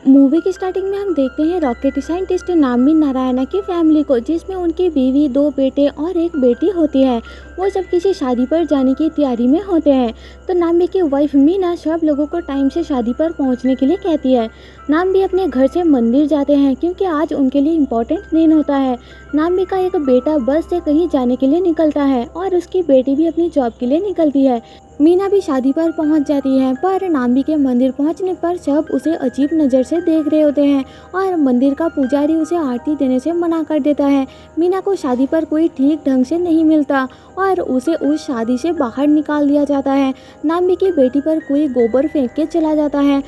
Movie की starting में हम देखते हैं रॉकेट साइंटिस्ट नामी नारायणा की फैमिली को, जिसमें उनकी बीवी, 2 बेटे और 1 बेटी होती है। वो सब किसी शादी पर जाने की तैयारी में होते हैं। तो नामी की वाइफ मीना सब लोगों को टाइम से शादी पर पहुंचने के लिए कहती है। नाम भी अपने घर से मंदिर जाते हैं क्योंकि आज उनके लिए इम्पोर्टेंट दिन होता है। नामी का एक बेटा बस से कहीं जाने के लिए निकलता है और उसकी बेटी भी अपनी जॉब के लिए निकलती है। मीना भी शादी पर पहुंच जाती है, पर नामी के मंदिर पहुंचने पर सब उसे अजीब नज़र से देख रहे होते हैं और मंदिर का पुजारी उसे आरती देने से मना कर देता है। मीना को शादी पर कोई ठीक ढंग से नहीं मिलता और उसे उस शादी से बाहर निकाल दिया जाता है। नामी की बेटी पर कोई गोबर फेंक के चला जाता है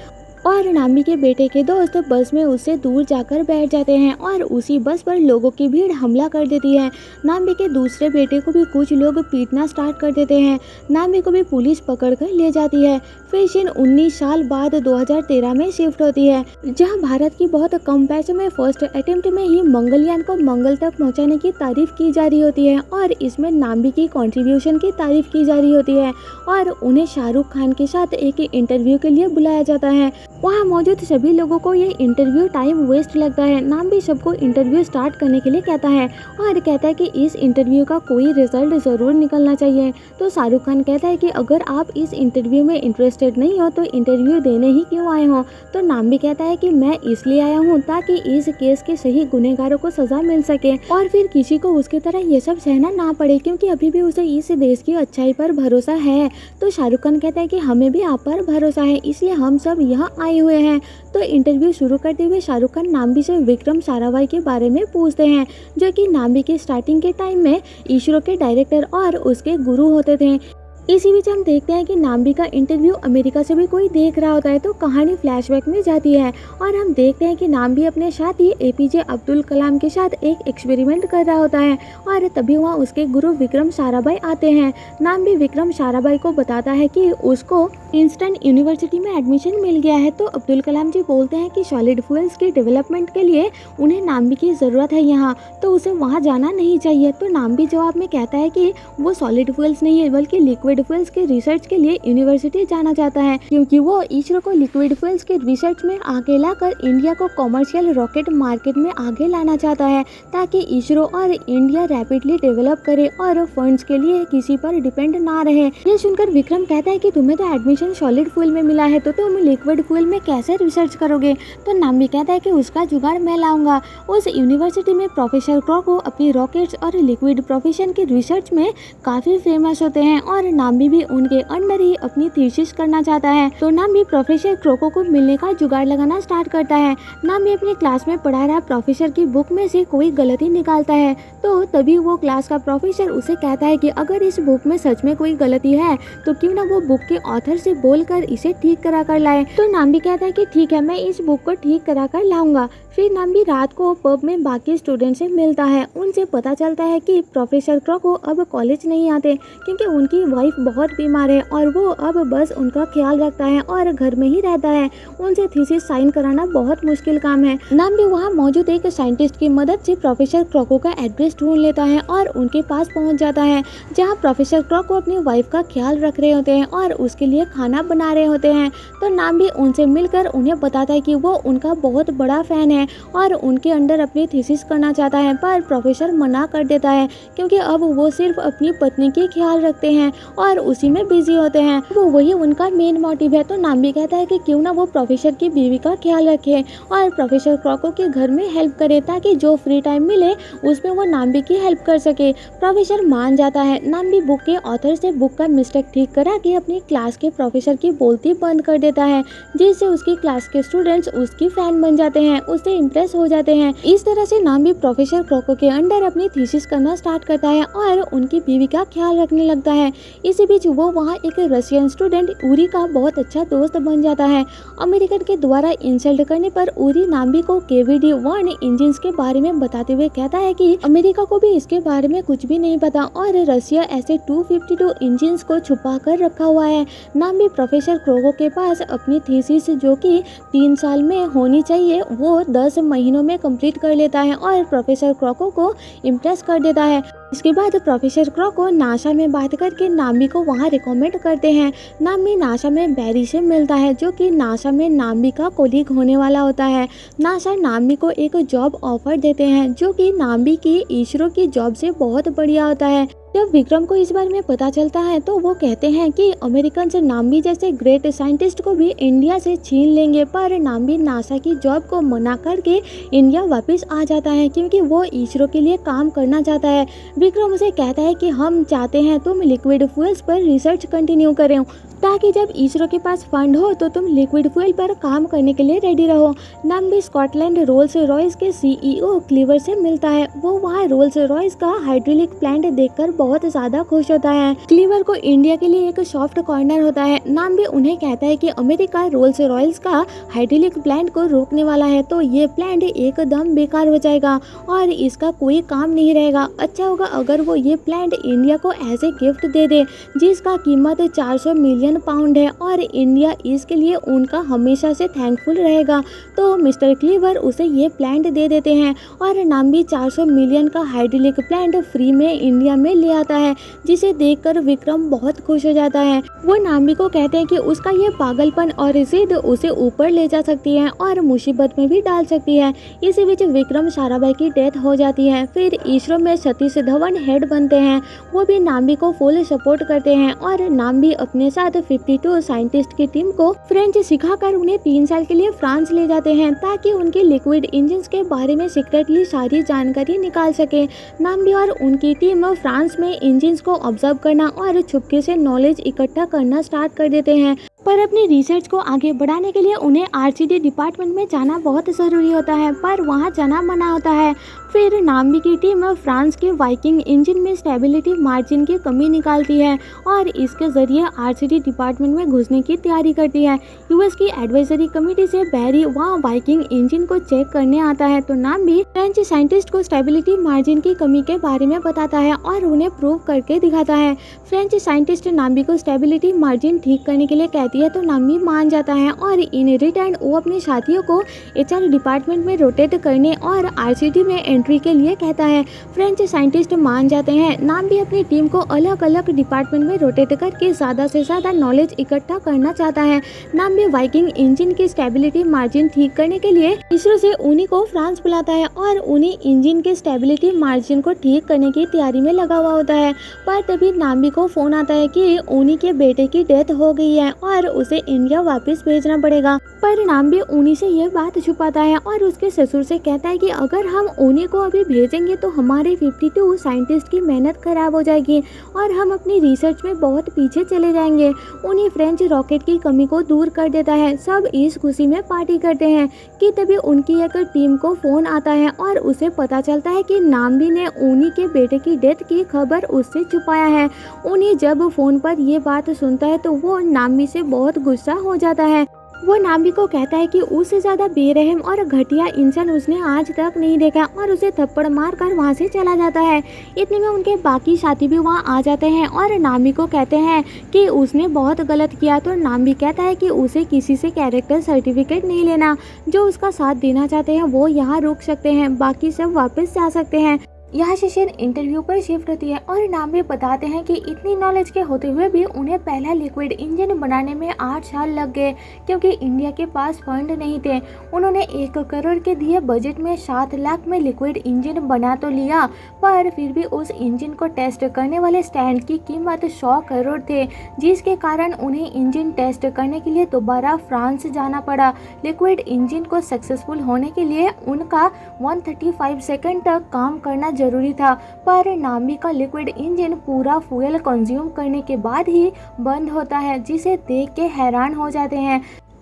और नामी के बेटे के दोस्त बस में उससे दूर जाकर बैठ जाते हैं और उसी बस पर लोगों की भीड़ हमला कर देती है। नामी के दूसरे बेटे को भी कुछ लोग पीटना स्टार्ट कर देते हैं। नामी को भी पुलिस पकड़ कर ले जाती है। फिर सीन 19 साल बाद 2013 में शिफ्ट होती है, जहां भारत की बहुत कम पैसों में फर्स्ट अटेम्प्ट में ही मंगलयान को मंगल तक पहुंचाने की तारीफ की जा रही होती है और इसमें नामी की कंट्रीब्यूशन की तारीफ की जा रही होती है और उन्हें शाहरुख खान के साथ एक इंटरव्यू के लिए बुलाया जाता है। वहाँ मौजूद सभी लोगों को ये इंटरव्यू टाइम वेस्ट लगता है। नाम भी सबको इंटरव्यू स्टार्ट करने के लिए कहता है और कहता है कि इस इंटरव्यू का कोई रिजल्ट ज़रूर निकलना चाहिए। तो शाहरुख खान कहता है कि अगर आप इस इंटरव्यू में इंटरेस्टेड नहीं हो तो इंटरव्यू देने ही क्यों आए हो। तो नाम भी कहता है कि मैं इसलिए आया हूँ ताकि इस केस के सही गुनहगारों को सज़ा मिल सके और फिर किसी को उसकी तरह ये सब सहना ना पड़े, क्योंकि अभी भी उसे इस देश की अच्छाई पर भरोसा है। तो शाहरुख खान कहता है कि हमें भी आप पर भरोसा है, इसलिए हम सब यहाँ आए हुए हैं। तो इंटरव्यू शुरू करते हुए शाहरुख खान नाम्बी से विक्रम साराभाई के बारे में पूछते हैं, जो कि नाम्बी के स्टार्टिंग के टाइम में इसरो के डायरेक्टर और उसके गुरु होते थे। इसी बीच हम देखते हैं कि नाम्बी का इंटरव्यू अमेरिका से भी कोई देख रहा होता है। तो कहानी फ्लैशबैक में जाती है और हम देखते हैं कि नाम्बी अपने साथी एपीजे अब्दुल कलाम के साथ एक एक्सपेरिमेंट कर रहा होता है और तभी वहाँ उसके गुरु विक्रम साराभाई आते हैं। नाम्बी विक्रम साराभाई को बताता है कि उसको इंस्टन यूनिवर्सिटी में एडमिशन मिल गया है। तो अब्दुल कलाम जी बोलते हैं कि सॉलिड फ्यूल्स के डेवलपमेंट के लिए उन्हें नाम्बी की ज़रूरत है यहाँ, तो उसे वहाँ जाना नहीं चाहिए। तो नाम्बी जवाब में कहता है कि वो सॉलिड फ्यूल्स नहीं है बल्कि लिक्विड फ्यूल्स के रिसर्च के लिए यूनिवर्सिटी जाना चाहता है, क्योंकि वो इसरो को लिक्विड फ्यूल्स के रिसर्च में आगे लाकर इंडिया को कॉमर्शियल रॉकेट मार्केट में आगे लाना चाहता है, ताकि इसरो और इंडिया रैपिडली डेवलप करे और फंड्स के लिए किसी पर डिपेंड ना रहे। ये सुनकर विक्रम कहता है कि तुम्हें तो एडमिशन सॉलिड फ्यूल में मिला है, तो तुम लिक्विड फ्यूल में कैसे रिसर्च करोगे। तो नाम्बी कहता है कि उसका जुगाड़ मैं लाऊंगा। उस यूनिवर्सिटी में प्रोफेसर क्रोको अपनी रॉकेट्स और लिक्विड प्रोफेशन की रिसर्च में काफ़ी फेमस होते हैं और नाम्बी भी उनके अंडर ही अपनी थीसिस करना चाहता है। तो नाम्बी प्रोफेसर क्रोको को मिलने का जुगाड़ लगाना स्टार्ट करता है। नाम्बी अपनी क्लास में पढ़ा रहा प्रोफेसर की बुक में से कोई गलती निकालता है, तो तभी वो क्लास का प्रोफेसर उसे कहता है कि अगर इस बुक में सच में कोई गलती है तो क्यों ना वो बुक के ऑथर से बोलकर इसे ठीक करा कर लाए। तो नाम्बी कहता है कि ठीक है, मैं इस बुक को ठीक करा कर लाऊंगा। फिर नाम्बी रात को पब में बाकी स्टूडेंट से मिलता है। उनसे पता चलता है कि प्रोफेसर क्रोको अब कॉलेज नहीं आते क्योंकि उनकी वाइफ बहुत बीमार है और वो अब बस उनका ख्याल रखता है और घर में ही रहता है। उनसे थीसिस साइन कराना बहुत मुश्किल काम है। नाम्बी वहाँ मौजूद एक साइंटिस्ट की मदद से प्रोफेसर क्रोको का एड्रेस ढूंढ लेता है और उनके पास पहुँच जाता है, जहाँ प्रोफेसर क्रोको अपनी वाइफ का ख्याल रख रहे होते हैं और उसके लिए खाना बना रहे होते हैं। तो नाम्बी उनसे मिलकर उन्हें बताता है कि वो उनका बहुत बड़ा फैन है और उनके अंडर अपनी थीसिस करना चाहता है, पर प्रोफेसर मना कर देता है क्योंकि अब वो सिर्फ अपनी पत्नी की ख्याल रखते हैं और उसी में बिजी होते हैं। वो वही उनका मेन मोटिव है। तो नाम्बी कहता है कि क्यों ना वो प्रोफेसर की बीवी का ख्याल रखे और प्रोफेसर क्रोको के घर में हेल्प करे, ताकि जो फ्री टाइम मिले उसमें वो नाम्बी की हेल्प कर सके। प्रोफेसर मान जाता है। नाम्बी बुक के ऑथर से बुक का मिस्टेक ठीक करा के अपनी क्लास के प्रोफेसर की बोलती बंद कर देता है, जिससे उसकी क्लास के स्टूडेंट्स उसकी फैन बन जाते हैं, उससे इम्प्रेस हो जाते हैं। इस तरह से नाम्बी प्रोफेसर क्रोको के अंडर अपनी थीसिस करना स्टार्ट करता है और उनकी बीवी का ख्याल रखने लगता है। इसी बीच वो वहाँ एक रशियन स्टूडेंट उरी का बहुत अच्छा दोस्त बन जाता है। अमेरिकन के द्वारा इंसल्ट करने पर उरी नाम्बी को KVD-1 इंजिन के बारे में बताते हुए कहता है कि अमेरिका को भी इसके बारे में कुछ भी नहीं पता और रशिया ऐसे 252 इंजिन को छुपा कर रखा हुआ है। नाम्बी प्रोफेसर क्रोको के पास अपनी थीसिस जो कि 3 साल में होनी चाहिए वो 10 महीनों में कंप्लीट कर लेता है और प्रोफेसर क्रोको को इम्प्रेस कर देता है। इसके बाद प्रोफेसर क्रोको नासा में बात करके नाम्बी को वहाँ रिकमेंड करते हैं। नाम्बी नासा में बैरी से मिलता है जो कि नासा में नाम्बी का कोलीग होने वाला होता है। नासा नाम्बी को एक जॉब ऑफर देते हैं जो कि नाम्बी की इसरो की जॉब से बहुत बढ़िया होता है। जब विक्रम को इस बारे में पता चलता है तो वो कहते हैं कि अमेरिकन से नाम्बी जैसे ग्रेट साइंटिस्ट को भी इंडिया से छीन लेंगे, पर नाम्बी नासा की जॉब को मना करके इंडिया वापस आ जाता है क्योंकि वो इसरो के लिए काम करना चाहता है। विक्रम उसे कहता है कि हम चाहते हैं तुम लिक्विड फ्यूल्स पर रिसर्च कंटिन्यू करें ताकि जब इसरो के पास फंड हो तो तुम लिक्विड फ्यूल पर काम करने के लिए रेडी रहो। नाम्बी स्कॉटलैंड रोल्स रॉयस के सीईओ क्लीवर से मिलता है। वो वहाँ रोल्स रॉयस का हाइड्रोलिक प्लांट देखकर बहुत ज़्यादा खुश होता है। क्लीवर को इंडिया के लिए एक सॉफ्ट कॉर्नर होता है। नाम्बी उन्हें कहता है कि अमेरिका रोल्स रॉयस का हाइड्रोलिक प्लांट को रोकने वाला है तो ये प्लांट एकदम बेकार हो जाएगा और इसका कोई काम नहीं रहेगा। अच्छा होगा अगर वो ये प्लांट इंडिया को एज ए गिफ्ट दे दे जिसका कीमत 400 मिलियन पाउंड है और इंडिया इसके लिए उनका हमेशा से थैंकफुल रहेगा। तो मिस्टर क्लीवर उसे ये प्लांट दे देते हैं और नाम्बी 400 मिलियन का हाइड्रोलिक प्लांट फ्री में इंडिया में ले आता है जिसे देखकर विक्रम बहुत खुश हो जाता है। वो नाम्बी को कहते हैं कि उसका ये पागलपन और जिद उसे ऊपर ले जा सकती है और मुसीबत में भी डाल सकती है। इसी बीच विक्रम साराभाई की डेथ हो जाती है। फिर इसरो में सतीश धवन हेड बनते हैं। वो भी नाम्बी को फुल सपोर्ट करते हैं और नाम्बी अपने साथ 52 साइंटिस्ट की टीम को फ्रेंच सिखाकर उन्हें 3 साल के लिए फ्रांस ले जाते हैं ताकि उनके लिक्विड इंजन्स के बारे में सीक्रेटली सारी जानकारी निकाल सके। नाम्बी और उनकी टीम फ्रांस में इंजन्स को ऑब्जर्व करना और छुपके से नॉलेज इकट्ठा करना स्टार्ट कर देते हैं, पर अपनी रिसर्च को आगे बढ़ाने के लिए उन्हें आरसीडी डिपार्टमेंट में जाना बहुत ज़रूरी होता है, पर वहां जाना मना होता है। फिर नाम्बी की टीम फ्रांस के वाइकिंग इंजन में स्टेबिलिटी मार्जिन की कमी निकालती है और इसके ज़रिए आरसीडी डिपार्टमेंट में घुसने की तैयारी करती है। यूएस की एडवाइजरी कमेटी से बैरी वहां वाइकिंग इंजन को चेक करने आता है तो नाम्बी फ्रेंच साइंटिस्ट को स्टेबिलिटी मार्जिन की कमी के बारे में बताता है और उन्हें प्रूव करके दिखाता है। फ्रेंच साइंटिस्ट नाम्बी को स्टेबिलिटी मार्जिन ठीक करने के लिए कहती है तो नाम्बी मान जाता है और इन रिटर्न वो अपने साथियों को एचआर डिपार्टमेंट में रोटेट करने और आरसीडी में एंट्री के लिए कहता है। फ्रेंच साइंटिस्ट मान जाते हैं। नाम्बी अपनी टीम को अलग अलग डिपार्टमेंट में रोटेट करके ज़्यादा से ज़्यादा नॉलेज इकट्ठा करना चाहता है। नाम्बी वाइकिंग इंजन की स्टेबिलिटी मार्जिन ठीक करने के लिए इसरो से उन्हीं को फ्रांस बुलाता है और उन्हीं इंजन के स्टेबिलिटी मार्जिन को ठीक करने की तैयारी में लगा हुआ होता है। पर तभी नाम्बी को फोन आता है कि उन्हीं के बेटे की डेथ हो गई है और उसे इंडिया वापस भेजना पड़ेगा। पर नाम्बी उन्हीं से यह बात छुपाता है और उसके ससुर से कहता है कि अगर हम उन्हीं को अभी भेजेंगे तो हमारे 52 साइंटिस्ट की मेहनत खराब हो जाएगी और हम अपनी रिसर्च में बहुत पीछे चले जाएंगे। उन्हीं फ्रेंच रॉकेट की कमी को दूर कर देता है। सब इस खुशी में पार्टी करते हैं कि तभी उनकी एक टीम को फोन आता है और उसे पता चलता है कि नाम्बी ने उन्हीं के बेटे की डेथ की खबर उससे छुपाया है। उन्हीं जब फोन पर ये बात सुनता है तो वो नाम्बी से बहुत गुस्सा हो जाता है। वो नाम्बी को कहता है कि उससे ज़्यादा बेरहम और घटिया इंसान उसने आज तक नहीं देखा और उसे थप्पड़ मारकर वहाँ से चला जाता है। इतने में उनके बाकी साथी भी वहाँ आ जाते हैं और नाम्बी को कहते हैं कि उसने बहुत गलत किया। तो नाम्बी कहता है कि उसे किसी से कैरेक्टर सर्टिफिकेट नहीं लेना। जो उसका साथ देना चाहते हैं वो यहाँ रुक सकते हैं, बाकी सब वापस जा सकते हैं। यहाँ सेशन इंटरव्यू पर शिफ्ट होती है और नाम्बी बताते हैं कि इतनी नॉलेज के होते हुए भी उन्हें पहला लिक्विड इंजन बनाने में 8 साल लग गए क्योंकि इंडिया के पास फंड नहीं थे। उन्होंने 1 करोड़ के दिए बजट में 7 लाख में लिक्विड इंजन बना तो लिया, पर फिर भी उस इंजन को टेस्ट करने वाले स्टैंड की कीमत 100 करोड़ थे, जिसके कारण उन्हें इंजन टेस्ट करने के लिए दोबारा फ्रांस जाना पड़ा। लिक्विड इंजन को सक्सेसफुल होने के लिए उनका 135 सेकंड तक काम करना जरूरी था, पर नाम्बी का लिक्विड इंजन पूरा फ्यूल कंज्यूम करने के बाद ही बंद होता है, जिसे देख के हैरान हो जाते हैं।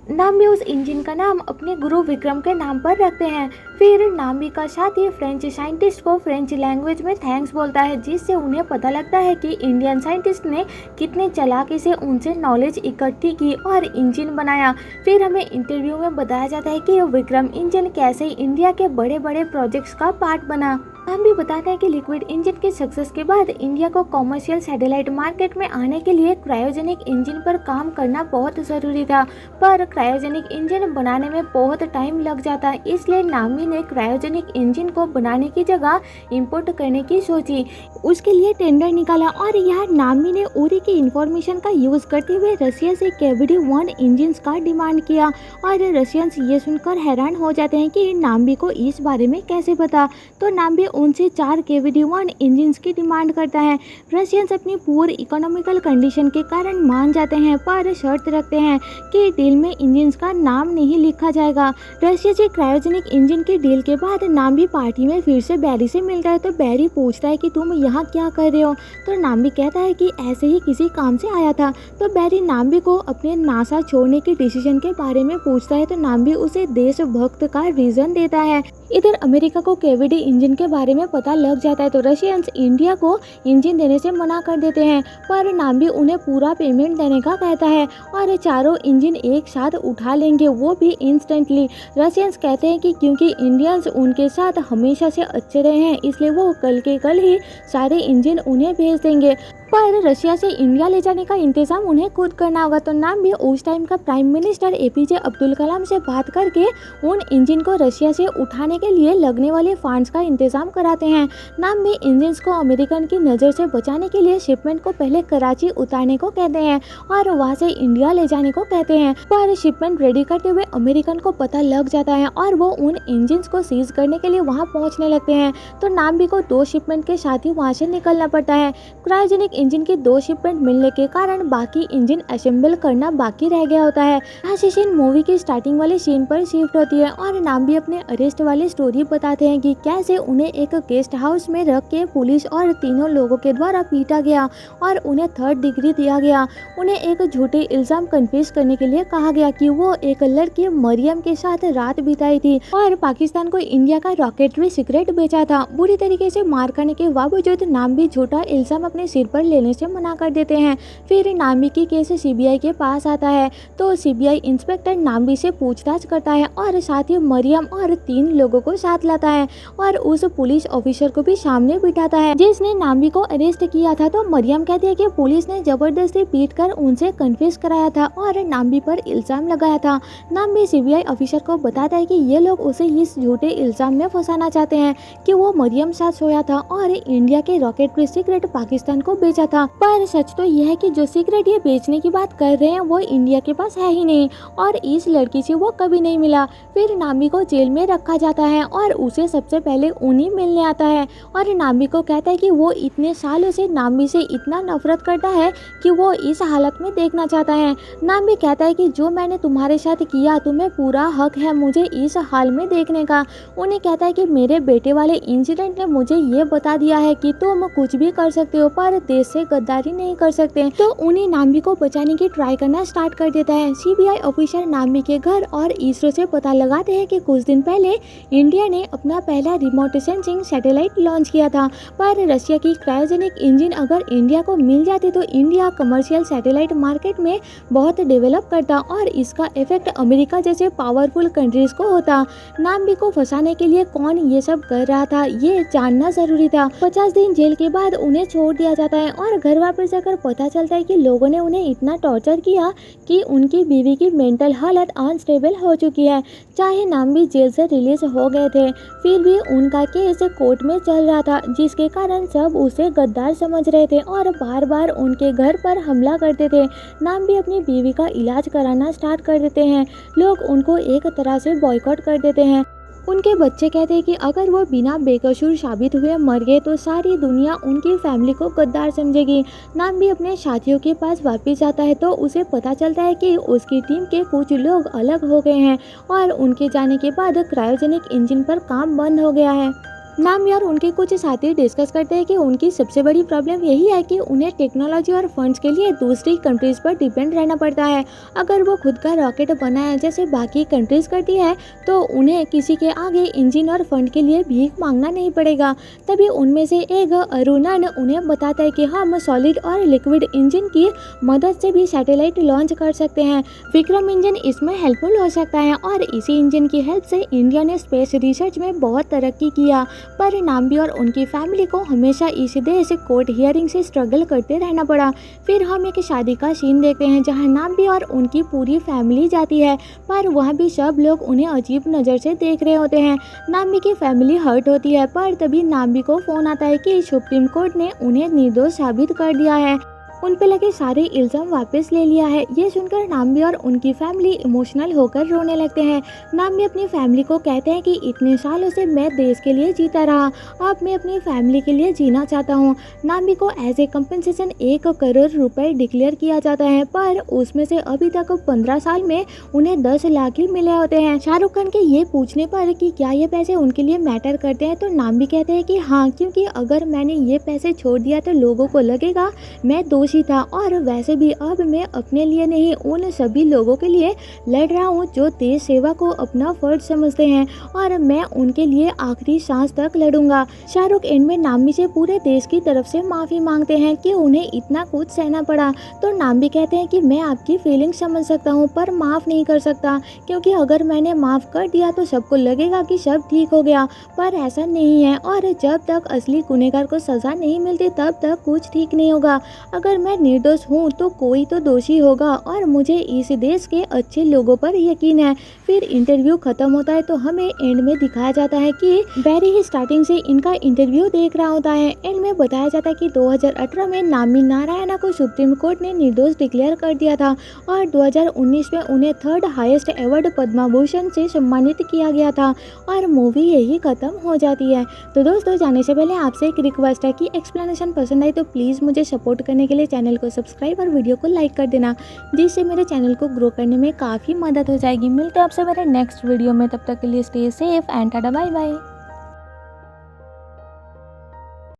नाम्बी उस इंजन का नाम अपने गुरु विक्रम के नाम पर रखते हैं। फिर नाम्बी का साथी फ्रेंच साइंटिस्ट को फ्रेंच लैंग्वेज में थैंक्स बोलता है, जिससे उन्हें पता लगता है कि इंडियन साइंटिस्ट ने कितने चालाकी से उनसे नॉलेज इकट्ठी की और इंजन बनाया। फिर हमें इंटरव्यू में बताया जाता है कि विक्रम इंजन कैसे इंडिया के बड़े बड़े प्रोजेक्ट्स का पार्ट बना। हम भी बताते हैं कि लिक्विड इंजन के सक्सेस के बाद इंडिया को कॉमर्शियल सैटेलाइट मार्केट में आने के लिए क्रायोजेनिक इंजन पर काम करना बहुत ज़रूरी था, पर क्रायोजेनिक इंजन बनाने में बहुत टाइम लग जाता, इसलिए नामी ने क्रायोजेनिक इंजन को बनाने की जगह इंपोर्ट करने की सोची। उसके लिए टेंडर निकाला और यहाँ नामी ने उरी की इंफॉर्मेशन का यूज़ करते हुए रशिया से KVD-1 इंजन का डिमांड किया और रशियंस ये सुनकर हैरान हो जाते हैं कि नाम्बी को इस बारे में कैसे पता। तो नाम्बी उनसे 4 KVD-1 इंजन की डिमांड करता है। रशियंस अपनी पूरी इकोनॉमिकल कंडीशन के कारण मान जाते हैं, पर शर्त रखते हैं कि डील में इंजन का नाम नहीं लिखा जाएगा। रशिया से क्रायोजेनिक इंजन की डील के बाद नाम्बी पार्टी में फिर से बैरी से मिलता है। तो बैरी पूछता है कि तुम यहाँ क्या कर रहे हो। तो नाम्बी कहता है कि ऐसे ही किसी काम से आया था। तो बैरी नाम्बी को अपने नासा छोड़ने के डिसीजन के बारे में पूछता है। तो नाम्बी उसे देशभक्त का रीजन देता है। इधर अमेरिका को KVD इंजन के बारे में पता लग जाता है, तो रशियंस इंडिया को इंजन देने से मना कर देते हैं, पर नाम्बी उन्हें पूरा पेमेंट देने का कहता है और चारों इंजन एक साथ उठा लेंगे, वो भी इंस्टेंटली। रशियंस कहते हैं कि क्योंकि इंडियंस उनके साथ हमेशा से अच्छे रहे हैं, इसलिए वो कल के कल ही सारे इंजन उन्हें भेज देंगे, पर रशिया से इंडिया ले जाने का इंतजाम उन्हें खुद करना होगा। तो नाम्बी उस टाइम का prime minister APJ Abdul Kalam से बात करके उन इंजन को रशिया से उठाने के लिए लगने वाले फंड्स का इंतजाम कराते हैं। नाम्बी इंजन को अमेरिकन की नज़र से बचाने के लिए शिपमेंट को पहले कराची उतारने को कहते हैं और वहाँ से इंडिया ले जाने को कहते हैं, पर शिपमेंट रेडी करते हुए अमेरिकन को पता लग जाता है और वो उन इंजन को सीज करने के लिए वहाँ पहुँचने लगते हैं। तो नाम्बी को 2 शिपमेंट के साथ ही वहाँ से निकलना पड़ता है। क्रायोजेनिक इंजन की 2 शिपमेंट मिलने के कारण बाकी इंजन असेंबल करना बाकी रह गया होता है। सीन मूवी की स्टार्टिंग वाले सीन पर शिफ्ट होती है और नाम्बी अपने अरेस्ट वाली स्टोरी बताते हैं कि कैसे उन्हें एक गेस्ट हाउस में रख के पुलिस और तीनों लोगों के द्वारा पीटा गया और उन्हें 3rd डिग्री दिया गया। उन्हें एक झूठे इल्जाम कन्फेस करने के लिए कहा गया कि वो एक लड़की मरियम के साथ रात बिताई थी और पाकिस्तान को इंडिया का रॉकेटरी सीक्रेट बेचा था। बुरी तरीके से मार खाने के बावजूद नाम्बी झूठा इल्जाम अपने सिर पर लेने से मना कर देते हैं। फिर नाम्बी की केस CBI के पास आता है, तो CBI इंस्पेक्टर नाम्बी से पूछताछ करता है और साथ ही मरियम और 3 लोगों को साथ लाता है और उस पुलिस ऑफिसर को भी सामने बिठाता है जिसने नाम्बी को अरेस्ट किया था। तो मरियम कहती है कि पुलिस ने जबरदस्ती पीट कर उनसे कन्फेस कराया था और नाम्बी पर इल्जाम लगाया था। नाम्बी CBI ऑफिसर को बताता है कि ये लोग उसे इस झूठे इल्जाम में फंसाना चाहते हैं कि वो मरियम साथ सोया था और इंडिया के रॉकेटरी सीक्रेट पाकिस्तान को बेचा था, पर सच तो यह है कि जो सीक्रेट ये बेचने की बात कर रहे हैं वो इंडिया के पास है ही नहीं और इस लड़की से वो कभी नहीं मिला। फिर नाम्बी को जेल में रखा जाता है और उसे सबसे पहले उन्हीं मिलने आता है और नाम्बी को कहता है कि वो इतने सालों से नाम्बी से इतना नफरत करता है कि वो इस हालत में देखना चाहता है। नाम्बी कहता है कि जो मैंने तुम्हारे साथ किया तुम्हें पूरा हक है मुझे इस हाल में देखने का। उन्हें कहता है कि मेरे बेटे वाले इंसिडेंट ने मुझे ये बता दिया है कि तुम कुछ भी कर सकते हो पर देश से गद्दारी नहीं कर सकते। तो उन्हें नाम्बी को बचाने की ट्राई करना स्टार्ट कर देता है। CBI ऑफिसर नाम्बी के घर और इसरो से पता लगाते हैं कि कुछ दिन पहले इंडिया ने अपना पहला रिमोट सेंसिंग सैटेलाइट लॉन्च किया था, पर रशिया की क्रायोजेनिक इंजन अगर इंडिया को मिल जाती तो इंडिया कमर्शियल सैटेलाइट मार्केट में बहुत डेवलप करता और इसका इफेक्ट अमेरिका जैसे पावरफुल कंट्रीज को होता। नाम्बी को फंसाने के लिए कौन ये सब कर रहा था ये जानना जरूरी था। 50 दिन जेल के बाद उन्हें छोड़ दिया जाता है और घर वापस जाकर पता चलता है कि लोगों ने उन्हें इतना टॉर्चर किया कि उनकी बीवी की मेंटल हालत अनस्टेबल हो चुकी है। चाहे नाम्बी जेल से रिलीज हो गए थे फिर भी उनका केस कोर्ट में चल रहा था, जिसके कारण सब उसे गद्दार समझ रहे थे और बार बार उनके घर पर हमला करते थे। नाम्बी अपनी बीवी का इलाज कराना स्टार्ट कर देते हैं। लोग उनको एक तरह से बॉयकॉट कर देते हैं। उनके बच्चे कहते हैं कि अगर वो बिना बेकसूर साबित हुए मर गए तो सारी दुनिया उनकी फैमिली को गद्दार समझेगी। नाम्बी अपने साथियों के पास वापस आता है तो उसे पता चलता है कि उसकी टीम के कुछ लोग अलग हो गए हैं और उनके जाने के बाद क्रायोजेनिक इंजन पर काम बंद हो गया है। नाम्बी और उनके कुछ साथी डिस्कस करते हैं कि उनकी सबसे बड़ी प्रॉब्लम यही है कि उन्हें टेक्नोलॉजी और फंड्स के लिए दूसरी कंट्रीज़ पर डिपेंड रहना पड़ता है। अगर वो खुद का रॉकेट बनाए जैसे बाकी कंट्रीज़ करती है तो उन्हें किसी के आगे इंजन और फंड के लिए भीख मांगना नहीं पड़ेगा। तभी उनमें से एक अरुणन उन्हें बताता है कि हम सॉलिड और लिक्विड इंजन की मदद से भी सैटेलाइट लॉन्च कर सकते हैं। विक्रम इंजन इसमें हेल्पफुल हो सकता है और इसी इंजन की हेल्प से इंडिया ने स्पेस रिसर्च में बहुत तरक्की किया। पर नाम्बी और उनकी फैमिली को हमेशा इस देश कोर्ट हियरिंग से स्ट्रगल करते रहना पड़ा। फिर हम एक शादी का सीन देखते हैं जहाँ नाम्बी और उनकी पूरी फैमिली जाती है, पर वहाँ भी सब लोग उन्हें अजीब नज़र से देख रहे होते हैं। नाम्बी की फैमिली हर्ट होती है, पर तभी नाम्बी को फ़ोन आता है कि सुप्रीम कोर्ट ने उन्हें निर्दोष साबित कर दिया है, उन पे लगे सारे इल्ज़ाम वापस ले लिया है। ये सुनकर नाम्बी और उनकी फैमिली इमोशनल होकर रोने लगते हैं। नाम्बी अपनी फैमिली को कहते हैं कि इतने सालों से मैं देश के लिए जीता रहा, अब मैं अपनी फैमिली के लिए जीना चाहता हूँ। नाम्बी को एज ए कंपनसेशन 1 करोड़ रुपए डिक्लेयर किया जाता है, पर उसमें से अभी तक 15 साल में उन्हें 10 लाख ही मिले होते हैं। शाहरुख खान के ये पूछने पर कि क्या ये पैसे उनके लिए मैटर करते हैं, तो नाम्बी कहते हैं कि हाँ, क्योंकि अगर मैंने ये पैसे छोड़ दिया तो लोगों को लगेगा मैं दोषी था, और वैसे भी अब मैं अपने लिए नहीं उन सभी लोगों के लिए लड़ रहा हूँ जो देश सेवा को अपना फर्ज समझते हैं, और मैं उनके लिए आखिरी सांस तक लड़ूंगा। शाहरुख एंड में नाम्बी से पूरे देश की तरफ से माफ़ी मांगते हैं कि उन्हें इतना कुछ सहना पड़ा। तो नाम्बी कहते हैं कि मैं आपकी फीलिंग समझ सकता हूँ, पर माफ़ नहीं कर सकता, क्योंकि अगर मैंने माफ़ कर दिया तो सबको लगेगा कि सब ठीक हो गया, पर ऐसा नहीं है, और जब तक असली गुनहगार को सज़ा नहीं मिलती तब तक कुछ ठीक नहीं होगा। अगर मैं निर्दोष हूँ तो कोई तो दोषी होगा, और मुझे इस देश के अच्छे लोगों पर यकीन है। फिर इंटरव्यू खत्म होता है तो हमें एंड में दिखाया जाता है कि बैरी ही स्टार्टिंग से इनका इंटरव्यू देख रहा होता है। एंड में बताया जाता है कि 2018 में नाम्बी नारायणा को सुप्रीम कोर्ट ने निर्दोष डिक्लेयर कर दिया था, और 2019 में उन्हें 3rd highest award Padma Bhushan से सम्मानित किया गया था, और मूवी यही खत्म हो जाती है। तो दोस्तों, जाने से पहले आपसे एक रिक्वेस्ट है कि एक्सप्लेनेशन पसंद आई तो प्लीज़ मुझे सपोर्ट करने के लिए चैनल को सब्सक्राइब और वीडियो को लाइक कर देना, जिससे मेरे चैनल को ग्रो करने में काफ़ी मदद हो जाएगी। मिलते हैं आपसे मेरे नेक्स्ट वीडियो में, तब तक के लिए stay safe and tata bye bye.